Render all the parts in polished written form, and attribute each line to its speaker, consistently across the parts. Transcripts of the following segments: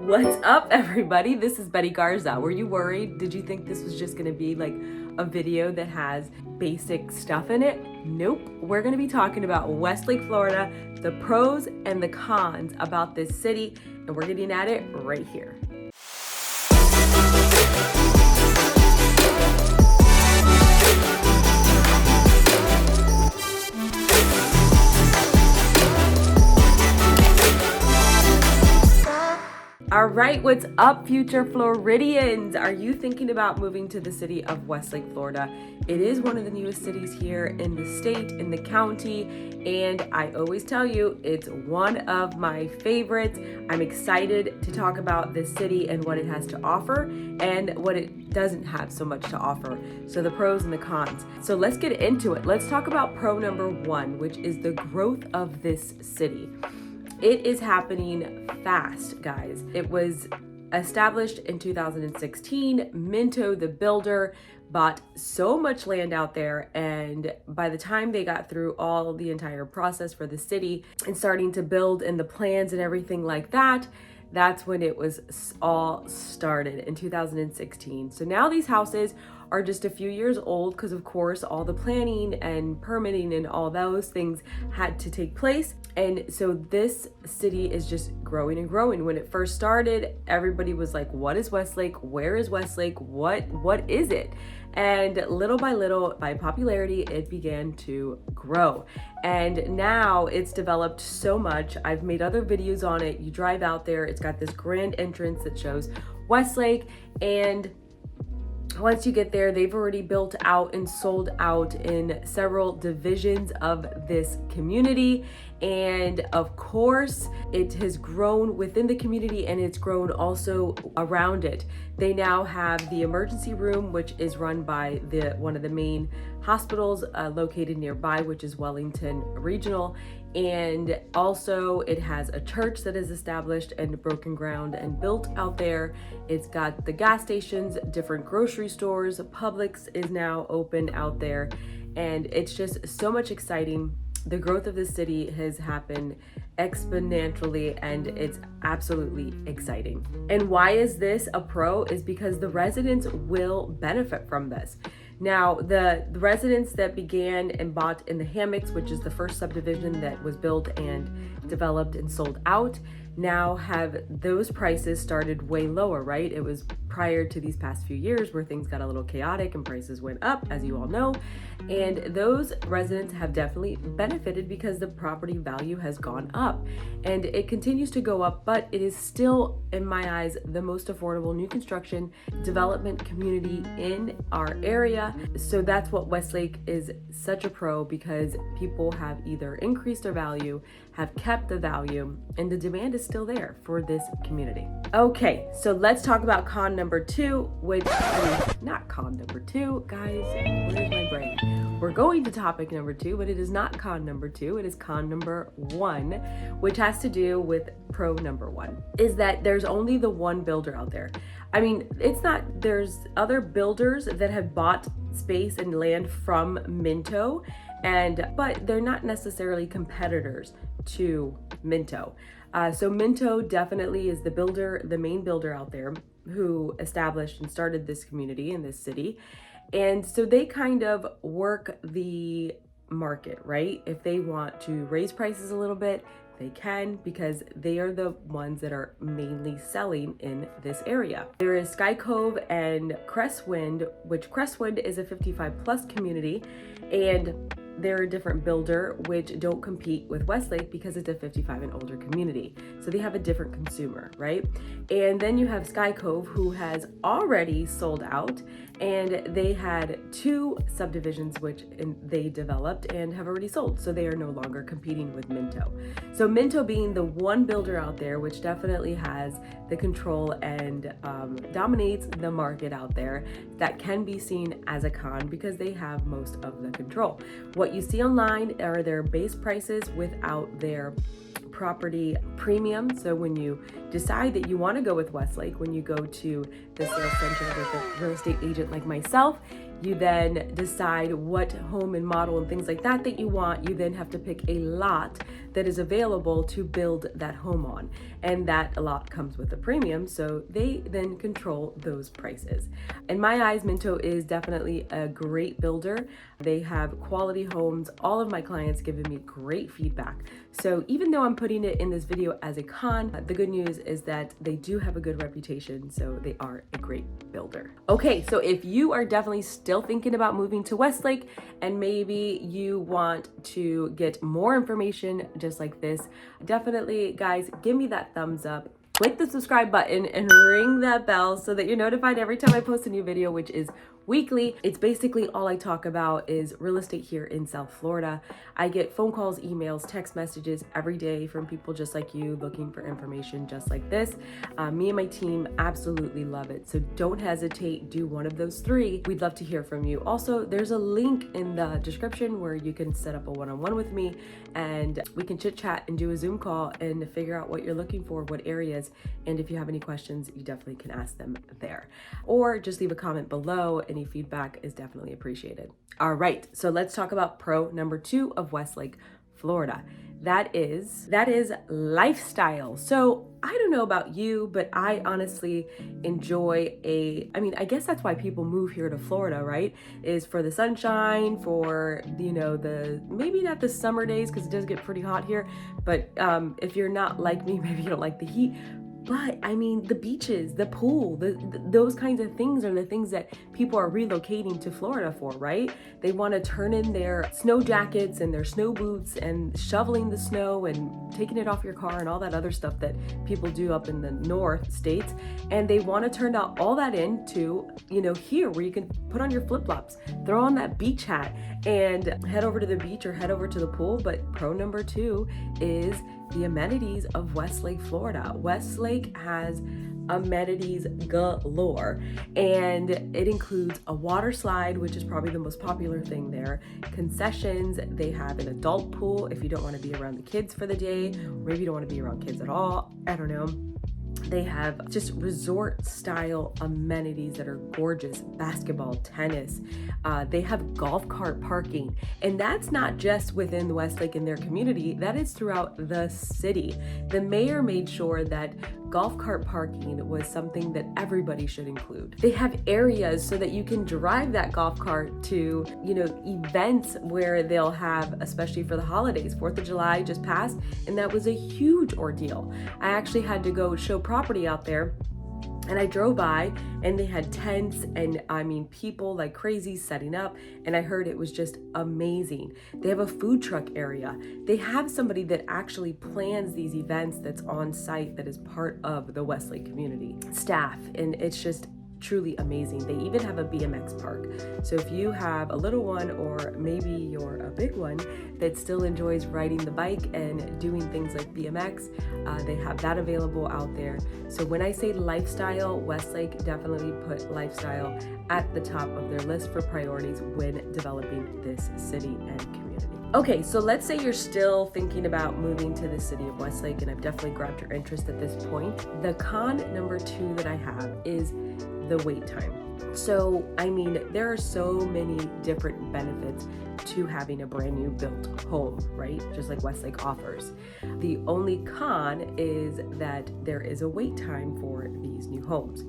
Speaker 1: What's up, everybody? This is Betty Garza. Were you worried? Did you think this was just gonna be like a video that has basic stuff in it? Nope. We're gonna be talking about Westlake, Florida, the pros and the cons about this city, and we're getting at it right here. All right, what's up, future Floridians? Are you thinking about moving to the city of Westlake, Florida? It is one of the newest cities here in the state, in the county, and I always tell you, it's one of my favorites. I'm excited to talk about this city and what it has to offer and what it doesn't have so much to offer. So the pros and the cons. So let's get into it. Let's talk about pro number one, which is the growth of this city. It is happening fast, guys. It was established in 2016. Minto, the builder, bought so much land out there, and by the time they got through all the entire process for the city and starting to build and the plans and everything like that, that's when it was all started in 2016. So now these houses are just a few years old because, of course, all the planning and permitting and all those things had to take place. And so this city is just growing and growing. When it first started, everybody was like, what is Westlake? Where is Westlake? What is it? And little by little, by popularity, it began to grow. And now it's developed so much. I've made other videos on it. You drive out there, it's got this grand entrance that shows Westlake, and once you get there, they've already built out and sold out in several divisions of this community. And of course, it has grown within the community and it's grown also around it. They now have the emergency room, which is run by one of the main hospitals located nearby, which is Wellington Regional. And also it has a church that is established and broken ground and built out there. It's got the gas stations, different grocery stores, Publix is now open out there. And it's just so much exciting. The growth of the city has happened exponentially and it's absolutely exciting. And why is this a pro? Is because the residents will benefit from this. Now, the residents that began and bought in the hammocks, which is the first subdivision that was built and developed and sold out, now have those prices started way lower, right? It was prior to these past few years where things got a little chaotic and prices went up, as you all know. And those residents have definitely benefited because the property value has gone up. And it continues to go up, but it is still, in my eyes, the most affordable new construction development community in our area. So that's what Westlake is such a pro, because people have either increased their value, have kept the value, and the demand is still there for this community. Okay, so let's talk about con number two, which is not con number two, guys, where's my brain? We're going to topic number two, but it is not con number two, it is con number one, which has to do with pro number one, is that there's only the one builder out there. I mean, it's not, there's other builders that have bought space and land from Minto, but they're not necessarily competitors to Minto. So Minto definitely is the builder, the main builder out there who established and started this community in this city. And so they kind of work the market, right? If they want to raise prices a little bit, they can, because they are the ones that are mainly selling in this area. There is Sky Cove and Crestwind, which Crestwind is a 55 plus community, and they're a different builder which don't compete with Westlake because it's a 55 and older community. So they have a different consumer, right? And then you have Sky Cove, who has already sold out, and they had two subdivisions which they developed and have already sold. So they are no longer competing with Minto. So Minto being the one builder out there, which definitely has the control and dominates the market out there, that can be seen as a con because they have most of the control. What you see online are their base prices without their property premium. So when you decide that you want to go with Westlake, when you go to the sales center with a real estate agent like myself, You then decide what home and model and things like that that you want. You then have to pick a lot that is available to build that home on. And that a lot comes with a premium, so they then control those prices. In my eyes, Minto is definitely a great builder. They have quality homes. All of my clients giving me great feedback. So even though I'm putting it in this video as a con, the good news is that they do have a good reputation, so they are a great builder. Okay, so if you are definitely still thinking about moving to Westlake and maybe you want to get more information just like this, definitely, guys, give me that thumbs up. Click the subscribe button and ring that bell so that you're notified every time I post a new video, which is weekly. It's basically all I talk about is real estate here in South Florida. I get phone calls, emails, text messages every day from people just like you looking for information just like this. Me and my team absolutely love it. So don't hesitate, do one of those three. We'd love to hear from you. Also, there's a link in the description where you can set up a one-on-one with me and we can chit chat and do a Zoom call and figure out what you're looking for, what areas. And if you have any questions, you definitely can ask them there. Or just leave a comment below. Any feedback is definitely appreciated. All right, so let's talk about pro number 2 of Westlake, Florida. That is lifestyle. So I don't know about you, but I honestly enjoy I guess that's why people move here to Florida, right? Is for the sunshine, for, maybe not the summer days, because it does get pretty hot here. But if you're not like me, maybe you don't like the heat. But I mean, the beaches, the pool, those kinds of things are the things that people are relocating to Florida for, right? They want to turn in their snow jackets and their snow boots and shoveling the snow and taking it off your car and all that other stuff that people do up in the north states. And they want to turn out all that into, here where you can put on your flip-flops, throw on that beach hat and head over to the beach or head over to the pool. But pro number 2 is the amenities of Westlake, Florida. Westlake has amenities galore, and it includes a water slide, which is probably the most popular thing there, concessions. They have an adult pool if you don't want to be around the kids for the day, or maybe you don't want to be around kids at all, I don't know. They have just resort style amenities that are gorgeous, basketball, tennis. They have golf cart parking, and that's not just within the Westlake and their community, that is throughout the city. The mayor made sure that golf cart parking was something that everybody should include. They have areas so that you can drive that golf cart to, events where they'll have, especially for the holidays. 4th of July just passed, and that was a huge ordeal. I actually had to go show property out there, and I drove by and they had tents and people like crazy setting up, and I heard it was just amazing. They have a food truck area. They have somebody that actually plans these events that's on site, that is part of the Westlake community staff, and it's just truly amazing. They even have a BMX park. So if you have a little one, or maybe you're a big one that still enjoys riding the bike and doing things like BMX, they have that available out there. So when I say lifestyle, Westlake definitely put lifestyle at the top of their list for priorities when developing this city and community. Okay, so let's say you're still thinking about moving to the city of Westlake, and I've definitely grabbed your interest at this point. The con number 2 that I have is the wait time. So, there are so many different benefits to having a brand new built home, right? Just like Westlake offers. The only con is that there is a wait time for these new homes.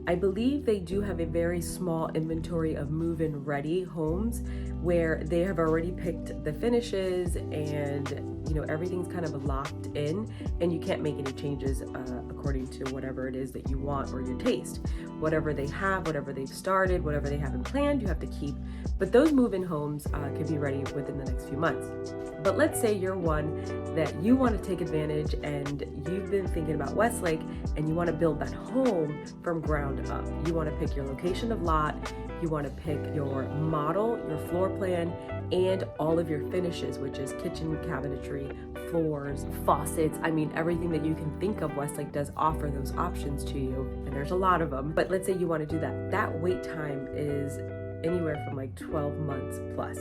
Speaker 1: I believe they do have a very small inventory of move-in ready homes where they have already picked the finishes and everything's kind of locked in, and you can't make any changes according to whatever it is that you want or your taste. Whatever they have, whatever they've started, whatever they haven't planned, you have to keep. But those move-in homes can be ready within the next few months. But let's say you're one that you want to take advantage and you've been thinking about Westlake and you want to build that home from ground up. You want to pick your location of lot, you want to pick your model, your floor plan, and all of your finishes, which is kitchen cabinetry, floors, faucets. Everything that you can think of, Westlake does offer those options to you, and there's a lot of them. But let's say you want to do that. That wait time is anywhere from like 12 months plus.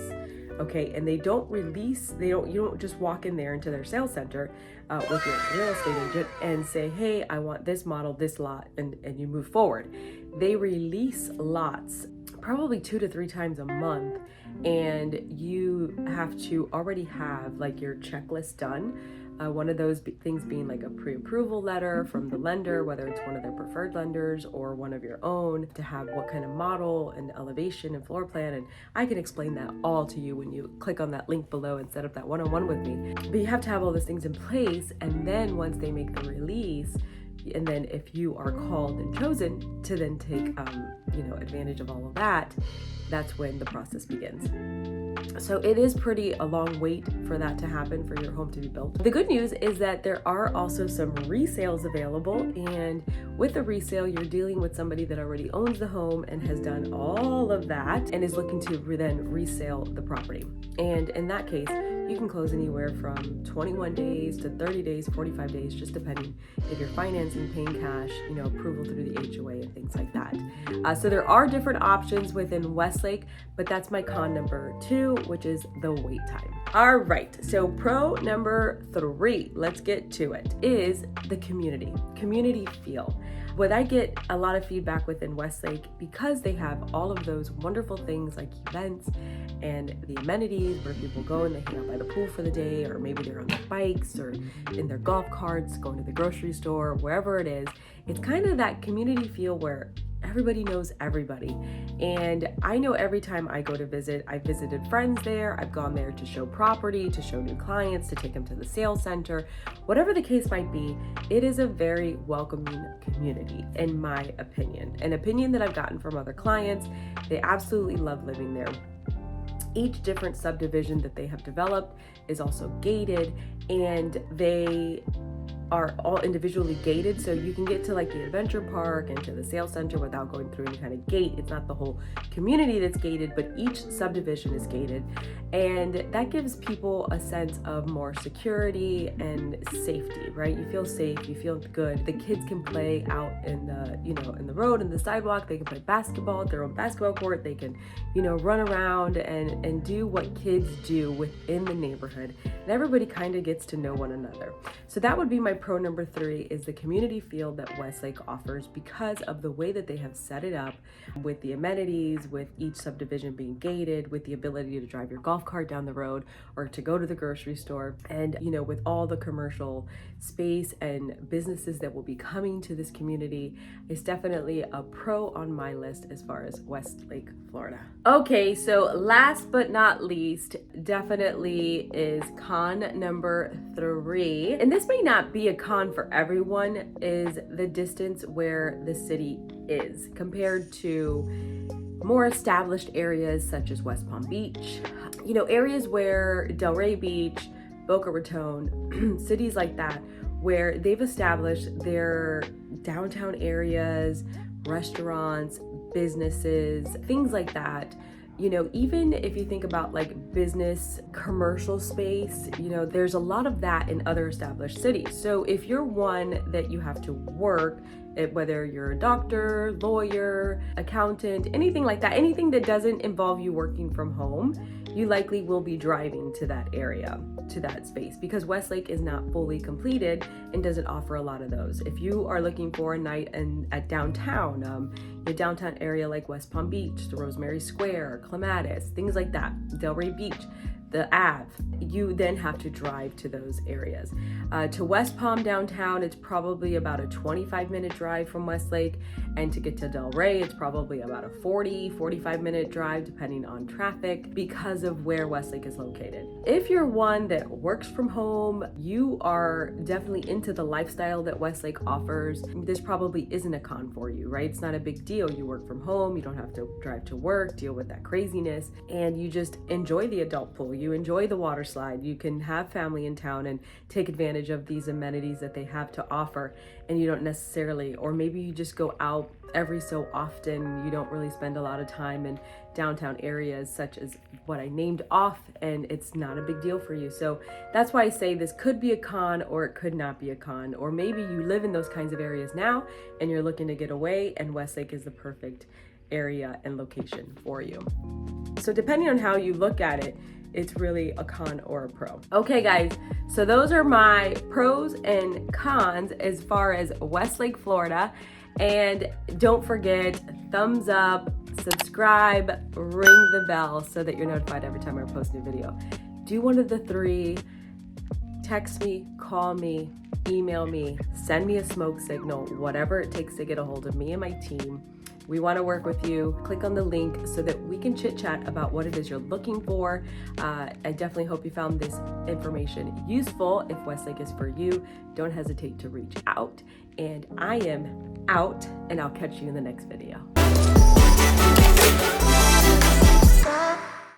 Speaker 1: Okay, and you don't just walk in there into their sales center with your real estate agent and say, hey, I want this model, this lot, and you move forward. They release lots probably 2 to 3 times a month, and you have to already have like your checklist done. One of those things being like a pre-approval letter from the lender, whether it's one of their preferred lenders or one of your own, to have what kind of model and elevation and floor plan. And I can explain that all to you when you click on that link below and set up that one-on-one with me. But you have to have all those things in place, and then once they make the release, and then if you are called and chosen to then take advantage of all of that, that's when the process begins. So it is a long wait for that to happen, for your home to be built. The good news is that there are also some resales available, and with a resale, you're dealing with somebody that already owns the home and has done all of that and is looking to then resale the property. And in that case, you can close anywhere from 21 days to 30 days, 45 days, just depending if you're financing, paying cash, approval through the HOA and things like that. So there are different options within Westlake, but that's my con number 2, which is the wait time. All right, so pro number 3, let's get to it, is the community feel. What I get a lot of feedback within Westlake, because they have all of those wonderful things like events and the amenities where people go and they hang out by the pool for the day, or maybe they're on their bikes or in their golf carts, going to the grocery store, wherever it is. It's kind of that community feel where everybody knows everybody. And I know every time I go to visit, I've visited friends there, I've gone there to show property, to show new clients, to take them to the sales center, whatever the case might be, it is a very welcoming community, in my opinion. An opinion that I've gotten from other clients. They absolutely love living there. Each different subdivision that they have developed is also gated, and they are all individually gated, so you can get to like the adventure park and to the sales center without going through any kind of gate. It's not the whole community that's gated, but each subdivision is gated, and that gives people a sense of more security and safety, right? You feel safe, you feel good. The kids can play out in the in the road, in the sidewalk. They can play basketball at their own basketball court. They can run around and do what kids do within the neighborhood, and everybody kind of gets to know one another. So that would be my pro number 3, is the community feel that Westlake offers, because of the way that they have set it up with the amenities, with each subdivision being gated, with the ability to drive your golf cart down the road or to go to the grocery store, and with all the commercial space and businesses that will be coming to this community. It's definitely a pro on my list as far as Westlake, Florida. Okay, so last but not least, definitely is con number 3, and this may not be a con for everyone, is the distance where the city is compared to more established areas such as West Palm Beach, areas where Delray Beach, Boca Raton, cities like that, where they've established their downtown areas, restaurants, businesses, things like that. Even if you think about like business, commercial space, there's a lot of that in other established cities. So if you're one that you have to work, whether you're a doctor, lawyer, accountant, anything like that, anything that doesn't involve you working from home, you likely will be driving to that area, to that space, because Westlake is not fully completed and doesn't offer a lot of those. If you are looking for a night at downtown, the downtown area like West Palm Beach, the Rosemary Square, Clematis, things like that, Delray Beach, the Ave, you then have to drive to those areas. To West Palm downtown, it's probably about a 25-minute drive from Westlake, and to get to Delray, it's probably about a 45-minute drive depending on traffic, because of where Westlake is located. If you're one that works from home, you are definitely into the lifestyle that Westlake offers, this probably isn't a con for you, right? It's not a big deal. You work from home, you don't have to drive to work, deal with that craziness, and you just enjoy the adult pool. You enjoy the water slide. You can have family in town and take advantage of these amenities that they have to offer, and you don't necessarily, or maybe you just go out every so often. You don't really spend a lot of time in downtown areas such as what I named off, and it's not a big deal for you. So that's why I say this could be a con, or it could not be a con. Or maybe you live in those kinds of areas now and you're looking to get away, and Westlake is the perfect area and location for you. So depending on how you look at it, it's really a con or a pro. Okay guys, so those are my pros and cons as far as Westlake, Florida. And don't forget, thumbs up, subscribe, ring the bell so that you're notified every time I post a new video. Do one of the three. Text me, call me, email me, send me a smoke signal, whatever it takes to get a hold of me and my team. We want to work with you. Click on the link so that we can chit chat about what it is you're looking for. I definitely hope you found this information useful. If Westlake is for you, don't hesitate to reach out. And I am out, and I'll catch you in the next video.